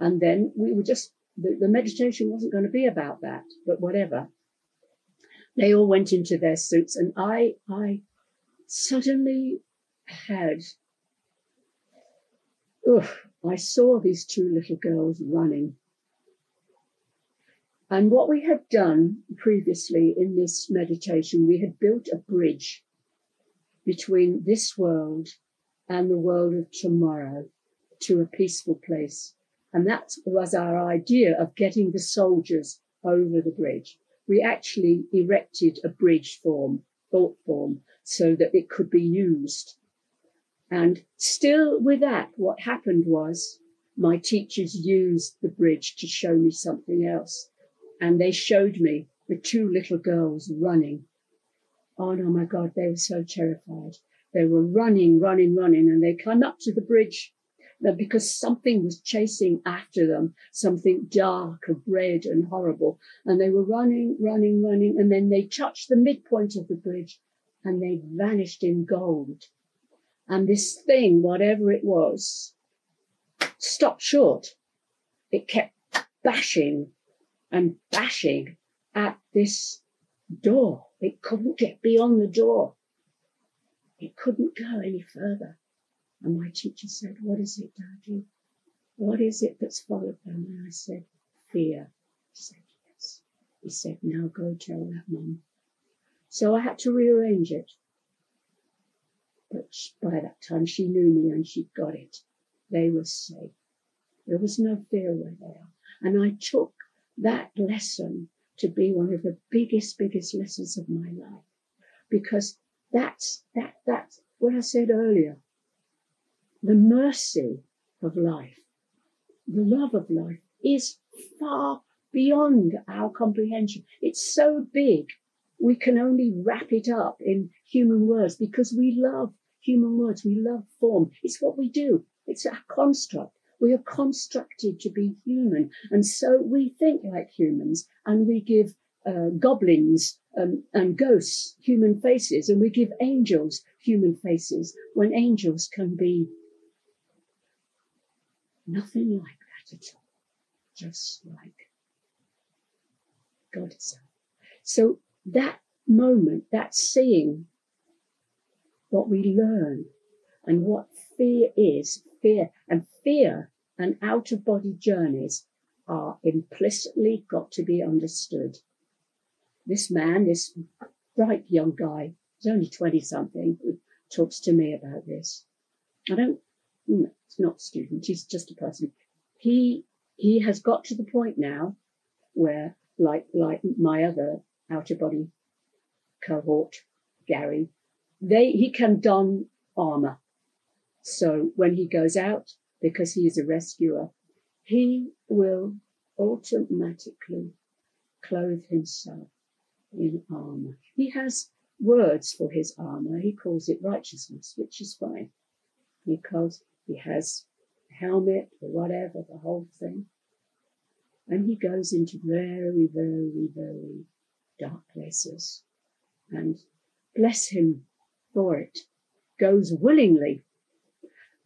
And then we were just, the meditation wasn't going to be about that, but whatever. They all went into their suits, and I suddenly had, I saw these two little girls running. And what we had done previously in this meditation, we had built a bridge between this world and the world of tomorrow to a peaceful place. And that was our idea of getting the soldiers over the bridge. We actually erected a bridge form, thought form, so that it could be used. And still with that, what happened was my teachers used the bridge to show me something else. And they showed me the two little girls running. Oh, no, my God, they were so terrified. They were running, and they come up to the bridge because something was chasing after them, something dark and red and horrible. And they were running, and then they touched the midpoint of the bridge and they vanished in gold. And this thing, whatever it was, stopped short. It kept bashing and bashing at this door. It couldn't get beyond the door. It couldn't go any further. And my teacher said, "What is it, Dodie? What is it that's followed them?" And I said, "Fear." He said, "Yes." He said, "Now go tell that mum." So I had to rearrange it. But by that time she knew me and she got it. They were safe. There was no fear where they are. And I took that lesson to be one of the biggest lessons of my life. Because that's what I said earlier. The mercy of life, the love of life is far beyond our comprehension. It's so big, we can only wrap it up in human words because we love human words. We love form. It's what we do. It's a construct. We are constructed to be human. And so we think like humans, and we give goblins and ghosts human faces, and we give angels human faces when angels can be nothing like that at all, just like God itself. So that moment, that seeing what we learn and what fear is, fear and out-of-body journeys are implicitly got to be understood. This man, this bright young guy, he's only 20-something, who talks to me about this. It's not a student, he's just a person. He has got to the point now where, like my other out-of-body cohort, Gary, he can don armour. So when he goes out, because he is a rescuer, he will automatically clothe himself in armour. He has words for his armour. He calls it righteousness, which is fine, because he has a helmet or whatever, the whole thing. And he goes into very, very, very dark places. And bless him for it, goes willingly,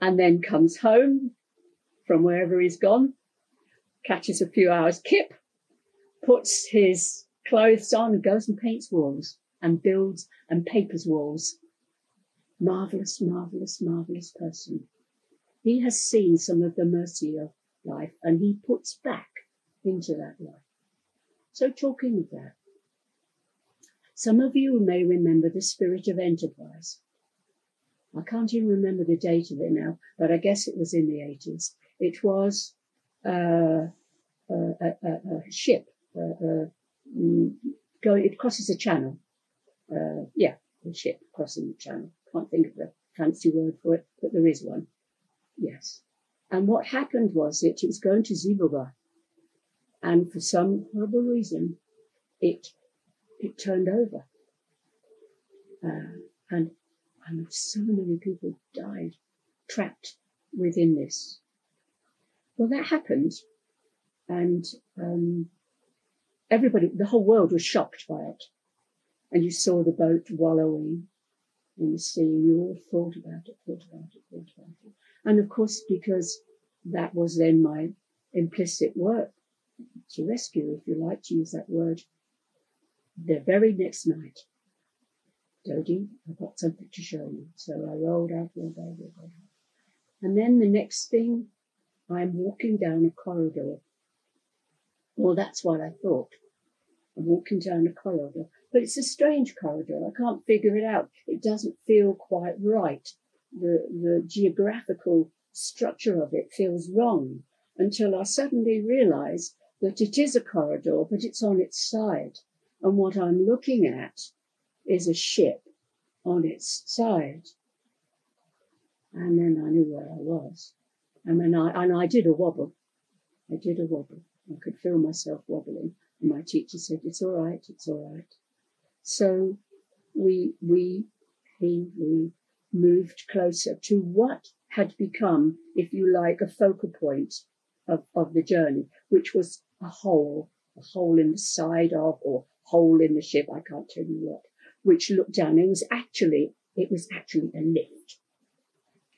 and then comes home from wherever he's gone, catches a few hours kip, puts his clothes on, and goes and paints walls and builds and papers walls. Marvellous, marvellous, marvellous person. He has seen some of the mercy of life, and he puts back into that life. So talking of that, some of you may remember the Spirit of Enterprise. I can't even remember the date of it now, but I guess it was in the 80s. It was a ship it crosses a channel. A ship crossing the channel. Can't think of the fancy word for it, but there is one. Yes. And what happened was it was going to Zimbabwe, and for some horrible reason, it turned over. And so many people died, trapped within this. Well, that happened, and everybody, the whole world was shocked by it. And you saw the boat wallowing in the sea, and you all thought about it. And of course, because that was then my implicit work to rescue, if you like to use that word. The very next night, Dodie, I've got something to show you. So I rolled out. And then the next thing, I'm walking down a corridor. Well, that's what I thought. I'm walking down a corridor. But it's a strange corridor. I can't figure it out. It doesn't feel quite right. The geographical structure of it feels wrong until I suddenly realize that it is a corridor, but it's on its side. And what I'm looking at is a ship on its side. And then I knew where I was. And then I did a wobble. I did a wobble. I could feel myself wobbling. And my teacher said, it's all right, it's all right. So we moved closer to what had become, if you like, a focal point of the journey, which was a hole in the side of, or hole in the ship, I can't tell you what, which looked down. It was actually a lift.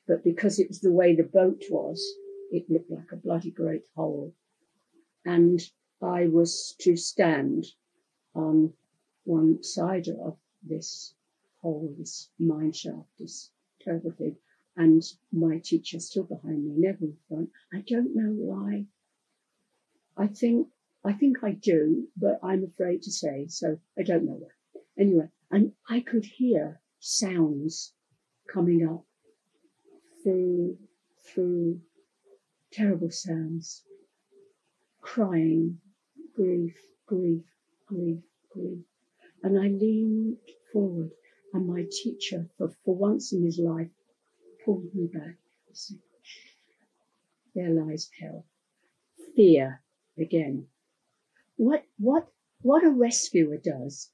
But because it was the way the boat was, it looked like a bloody great hole. And I was to stand on one side of this hole, this mine shaft, this terrible thing. And my teacher still behind me, never in front. I don't know why. I think I do, but I'm afraid to say, so I don't know why. Anyway, and I could hear sounds coming up through terrible sounds, crying, grief. And I leaned forward, and my teacher, for once in his life, pulled me back. Said, there lies hell. Fear again. What a rescuer does,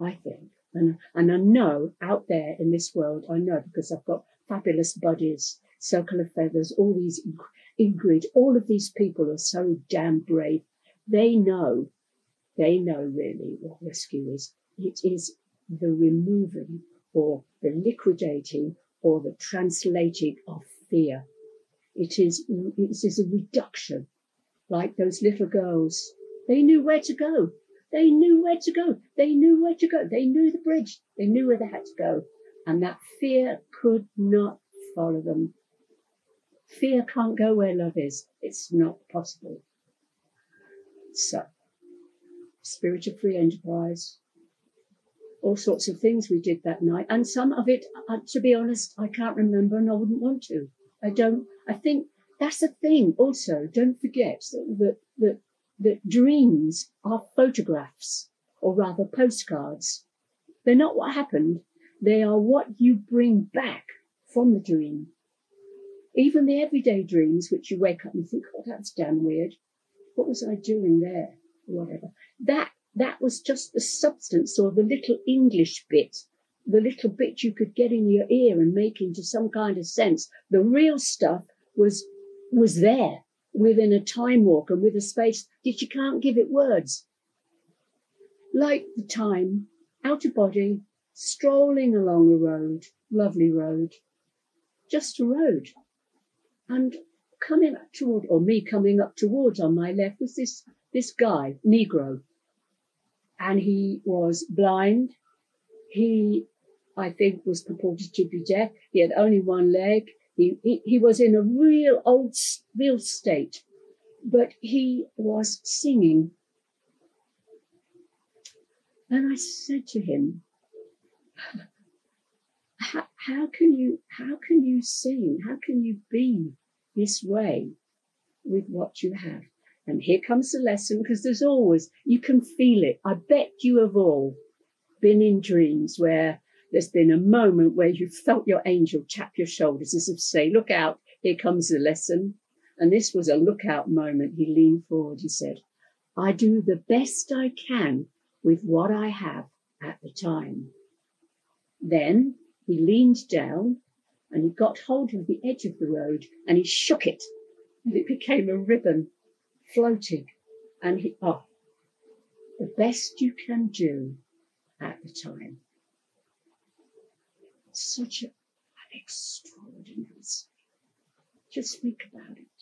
I think. And I know out there in this world, I know because I've got fabulous buddies, Circle of Feathers, all these Ingrid, all of these people are so damn brave. They know really what rescue is. It is the removing or the liquidating or the translating of fear. It is a reduction, like those little girls. They knew where to go. They knew where to go. They knew where to go. They knew the bridge. They knew where they had to go. And that fear could not follow them. Fear can't go where love is. It's not possible. So, Spiritual Free Enterprise, all sorts of things we did that night. And some of it, to be honest, I can't remember and I wouldn't want to. I think that's the thing also. Don't forget that dreams are photographs, or rather postcards. They're not what happened. They are what you bring back from the dream. Even the everyday dreams, which you wake up and think, oh, that's damn weird. What was I doing there? Or whatever. That was just the substance, or the little English bit, the little bit you could get in your ear and make into some kind of sense. The real stuff was there within a time walk and with a space that you can't give it words. Like the time, out of body, strolling along a road, lovely road, just a road. And coming up towards on my left was this guy, Negro. And he was blind. He, I think, was purported to be deaf. He had only one leg. He was in a real state. But he was singing. And I said to him, how can you sing? How can you be this way with what you have? And here comes the lesson, because there's always, you can feel it. I bet you have all been in dreams where there's been a moment where you felt your angel tap your shoulders as if to say, look out, here comes the lesson. And this was a lookout moment. He leaned forward, he said, I do the best I can with what I have at the time. Then he leaned down and he got hold of the edge of the road and he shook it, and it became a ribbon floating. And the best you can do at the time. Such an extraordinary thing. Just think about it.